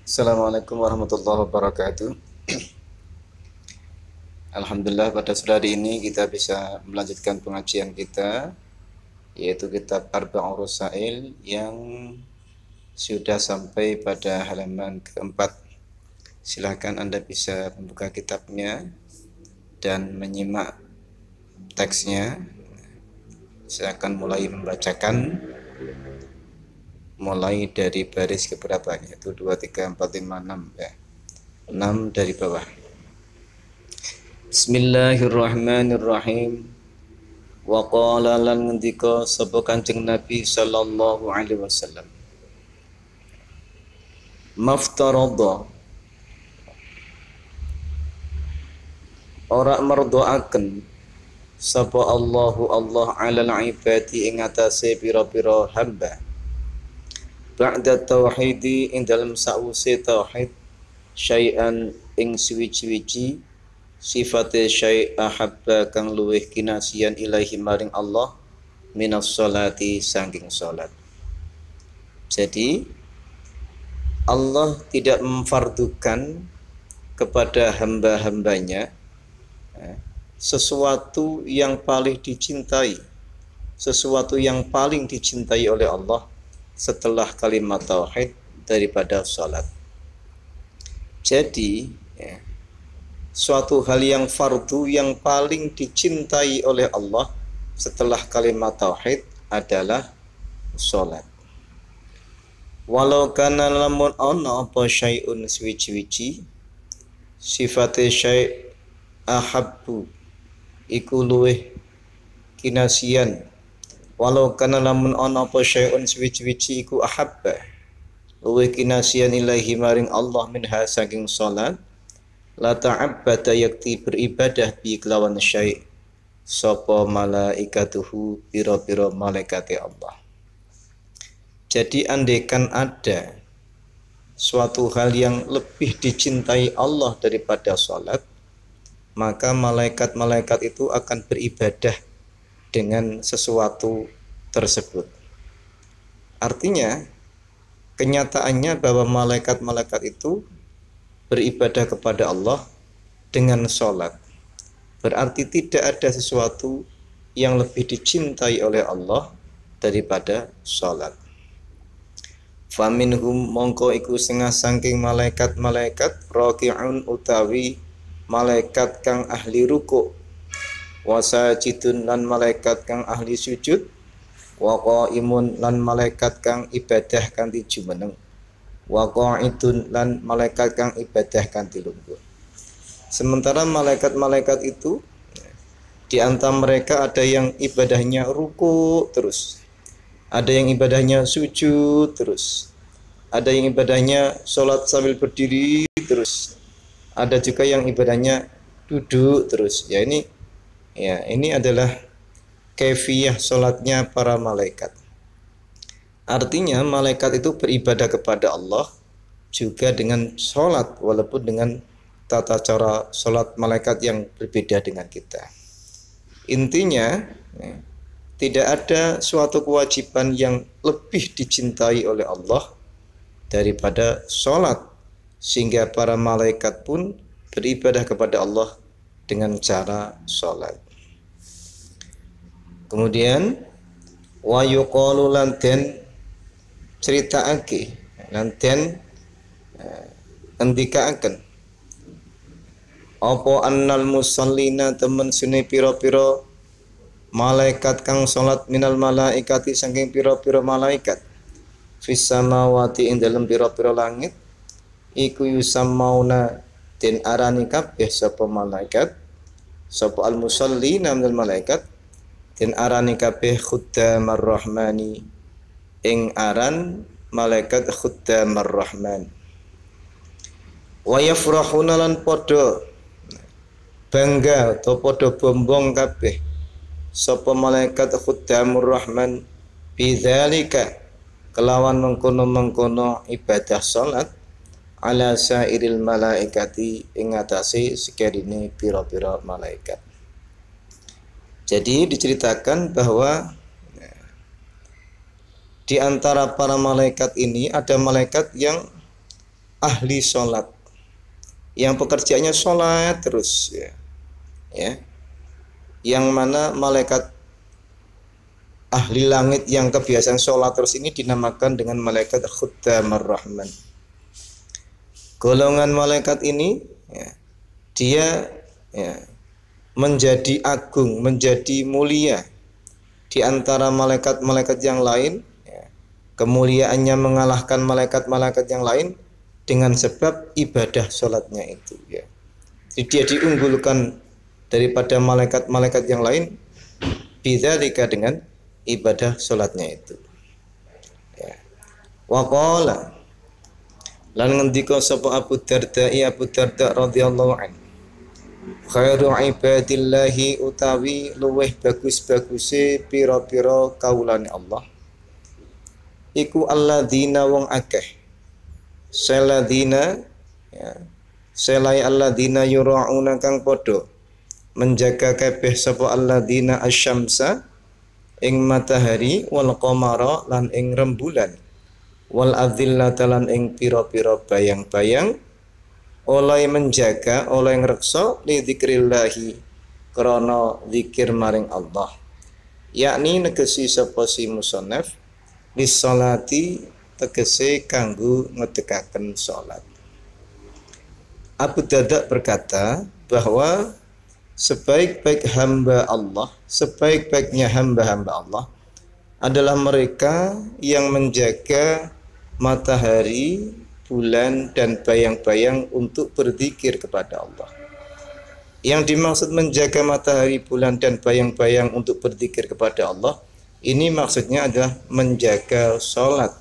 Assalamualaikum warahmatullahi wabarakatuh. Alhamdulillah pada sore hari ini kita bisa melanjutkan pengajian kita, yaitu kitab Arba'ur Rasail yang sudah sampai pada halaman keempat. Silahkan Anda bisa membuka kitabnya dan menyimak teksnya. Saya akan mulai membacakan mulai dari baris keberapa, yaitu 2, 3, 4, 5, 6 ya. 6 dari bawah. Bismillahirrahmanirrahim. Wa qala lan ngendika sapa Kanjeng Nabi sallallahu alaihi wasallam. Maftarada ora merdoaken sapa Allahu Allah alal ibadi ing atase pira-pira hamba. Ba'da tauhidi ing dalam sawise tauhid syai'an ing suwi-wiji sifate syai' ahabba kang luweh kinasian ilahi maring Allah minas sholati saking salat. Jadi Allah tidak memfardukan kepada hamba-hambanya sesuatu yang paling dicintai, sesuatu yang paling dicintai oleh Allah setelah kalimat tauhid daripada salat. Jadi suatu hal yang fardu yang paling dicintai oleh Allah setelah kalimat tauhid adalah salat. Walau kana lamun ana apa syai'un suwi-wiji sifate syai' ahabbu iku luweh kinasian. Walau kana lamun ana apa syai'un suwi-wiji iku ahabba luweh kinasian ilahi maring Allah minha saking salat la ta'abbada yakti beribadah bi kelawan syai' sapa malaikatuhu pira-pira malaikate Allah. Jadi andaikan ada suatu hal yang lebih dicintai Allah daripada salat, maka malaikat-malaikat itu akan beribadah dengan sesuatu tersebut. Artinya kenyataannya bahwa malaikat-malaikat itu beribadah kepada Allah dengan sholat. Berarti tidak ada sesuatu yang lebih dicintai oleh Allah daripada sholat. Faminhum mongko iku sengah saking malaikat-malaikat raki'un utawi malaikat kang ahli ruku', wasajidun lan malaikat kang ahli sujud, wa qaimun lan malaikat kang ibadah kanthi jumeneng, wa qa'idun lan malaikat kang ibadah kanthi lungguh. Sementara malaikat-malaikat itu di antara mereka ada yang ibadahnya ruku terus, ada yang ibadahnya sujud terus, ada yang ibadahnya sholat sambil berdiri terus, ada juga yang ibadahnya duduk terus. Ini adalah kaifiyah sholatnya para malaikat. Artinya malaikat itu beribadah kepada Allah juga dengan sholat, walaupun dengan tata cara sholat malaikat yang berbeda dengan kita. Intinya tidak ada suatu kewajiban yang lebih dicintai oleh Allah daripada sholat, sehingga para malaikat pun beribadah kepada Allah dengan cara sholat. Kemudian wa yuqalu lan den critaake lan den ngendikaaken apa annal musallina temen sune pira-pira malaikat kang salat minal malaikati saking pira-pira malaikat fis samawati ing dalem pira-pira langit iku yusammauna den arani kabeh sapa malaikat sapa al musallina minal malaikat den arani kabeh khuddamar rahmani ing aran malaikat khuddamar rahman. Wa yafrahuna lan padha bangga atau padha bombong kabeh sapa malaikat khuddamur rahman bidzalika kelawan mengkono-mengkono ibadah salat ala sairil malaikati ing atase sekedine pira-pira malaikat. Jadi diceritakan bahwa di antara para malaikat ini ada malaikat yang ahli sholat, yang pekerjaannya sholat terus, ya. Yang mana malaikat ahli langit yang kebiasaan sholat terus ini dinamakan dengan malaikat Khuddamur Rahman. Golongan malaikat ini, dia menjadi agung, menjadi mulia di antara malaikat-malaikat yang lain. Kemuliaannya mengalahkan malaikat-malaikat yang lain dengan sebab ibadah sholatnya itu, ya. Jadi dia diunggulkan daripada malaikat-malaikat yang lain bidzalika dengan ibadah sholatnya itu, ya. Wa qala, lan ngendika sapa Abu Darda radhiyallahu an, khairu ibadillahi utawi luweh bagus-baguse pira-pira kaulane Allah iku alladzina wong akeh, seladina, ya, selai alladzina yura'una kang padha menjaga kabeh sapa alladzina asyamsa ing matahari, wal qamara lan ing rembulan, wal adzillata lan ing pira-pira bayang-bayang, oleh menjaga, oleh ngreksa li dzikrillahi krana zikir maring Allah, yakni negesi sapa si musannaf lissolati tegese kanggo ngedekaken salat. Abu Darda berkata bahwa sebaik-baik hamba Allah, sebaik-baiknya hamba-hamba Allah adalah mereka yang menjaga matahari, bulan, dan bayang-bayang untuk berzikir kepada Allah. Yang dimaksud menjaga matahari, bulan, dan bayang-bayang untuk berzikir kepada Allah, ini maksudnya adalah menjaga sholat.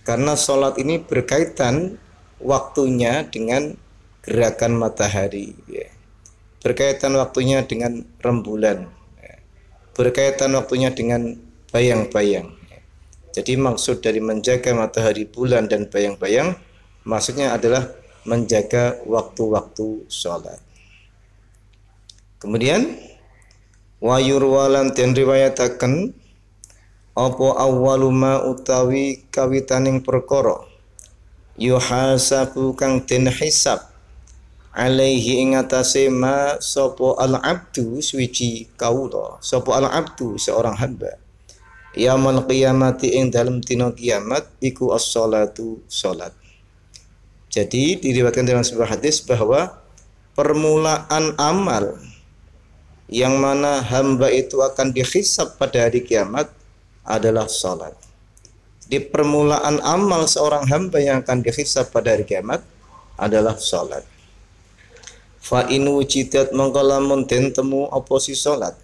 Karena sholat ini berkaitan waktunya dengan gerakan matahari, ya. Berkaitan waktunya dengan rembulan, ya. Berkaitan waktunya dengan bayang-bayang. Jadi maksud dari menjaga matahari, bulan, dan bayang-bayang maksudnya adalah menjaga waktu-waktu sholat. Kemudian wa yurwalan den riwayataken apa awwaluma utawi kawitaning perkara yuhasabu kang den hisab alaihi ing atase ma sapa al abdu suci kaula, sapa al abdu seorang hamba, yaumul qiyamati ing dalem dina kiamat iku as-shalatu salat. Jadi diriwayatkan dalam sebuah hadis bahwa permulaan amal yang mana hamba itu akan dihisab pada hari kiamat adalah salat. Di permulaan amal seorang hamba yang akan dihisab pada hari kiamat adalah salat. Fa in wujidat mongko lamun den temu apa si salat,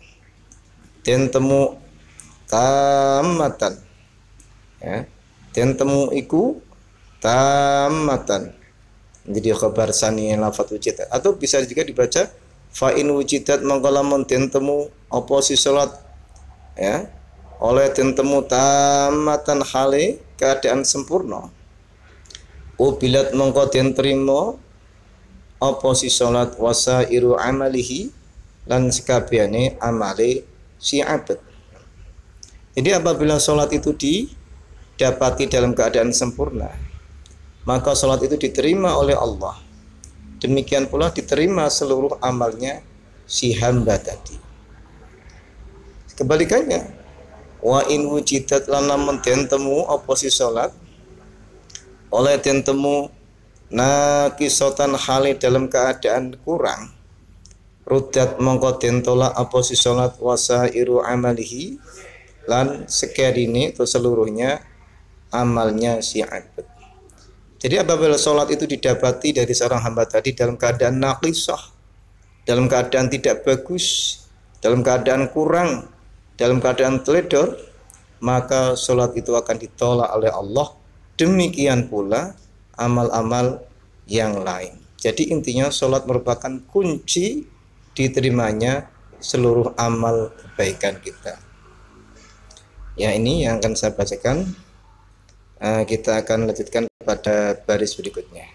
den temu tamatan, ya, den temu iku tamatan, jadi khabar sani lafaz wujidat, atau bisa juga dibaca fa in wujidat mongko lamun den temu apa si salat, ya, oleh den temu tamatan hale keadaan sempurna, ubilat mongko den trimo apa si salat wasairu amalihi lan sekabehane amale si abad. Jadi apabila salat itu didapati dalam keadaan sempurna, maka salat itu diterima oleh Allah. Demikian pula diterima seluruh amalnya si hamba tadi. Kebalikannya, wa in wujidat lan lamun den temu apa si salat oleh den temu nakisatan hale dalam keadaan kurang, rudat mongko den tolak apa si salat wasairu amalihi lan sekarine atau seluruhnya amalnya si abad. Jadi apabila sholat itu didapati dari seorang hamba tadi dalam keadaan naqisah, dalam keadaan tidak bagus, dalam keadaan kurang, dalam keadaan teledor, maka sholat itu akan ditolak oleh Allah. Demikian pula amal-amal yang lain. Jadi intinya sholat merupakan kunci diterimanya seluruh amal kebaikan kita. Ya, ini yang akan saya bacakan. Kita akan lanjutkan pada baris berikutnya.